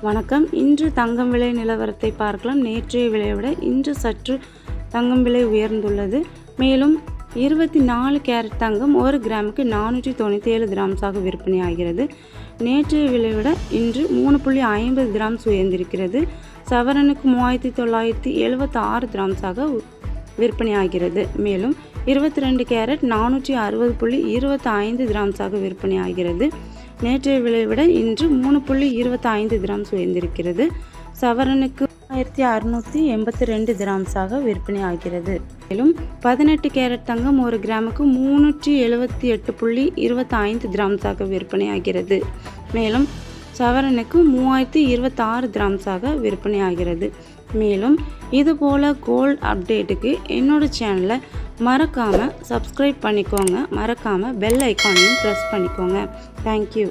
வணக்கம். இன்று தங்கம் விலை நிலவரத்தை பார்க்கலாம். நேற்றைய விலையை விட இன்று சற்று தங்கம் விலை உயர்ந்துள்ளது. மேலும் 24 கேரட் தங்கம் 1 கிராமுக்கு 497 கிராம்ஸாக விற்பனை ஆகிறது. நேற்றைய விலை விட இன்று 3.50 கிராம்ஸ் உயர்ந்திருக்கிறது. சவரனுக்கு 3976 கிராம்ஸாக விற்பனை ஆகிறது. மேலும் 22 கேரட் 460.25 கிராம்ஸாக விற்பனை ஆகிறது. நேற்றைய விலை விட இன்று 3.25 கிராம்ஸ் உயர்ந்திருக்கிறது. சவரனுக்கு 1682 கிராம்ஸாக விற்பனை ஆகிறது. மேலும் 18 கேரட் தங்கம் 1 கிராமுக்கு 378.25 கிராம்ஸாக விற்பனை ஆகிறது. மேலும் சவரனுக்கு 3026 கிராம்ஸாக விற்பனை ஆகிறது. மேலும் இதுபோல் கோல்ட் அப்டேட்டுக்கு என்னோடய சேனலை மறக்காமல் சப்ஸ்கிரைப் பண்ணிக்கோங்க. மறக்காமல் பெல் ஐக்கானையும் ப்ரெஸ் பண்ணிக்கோங்க. தேங்க்யூ.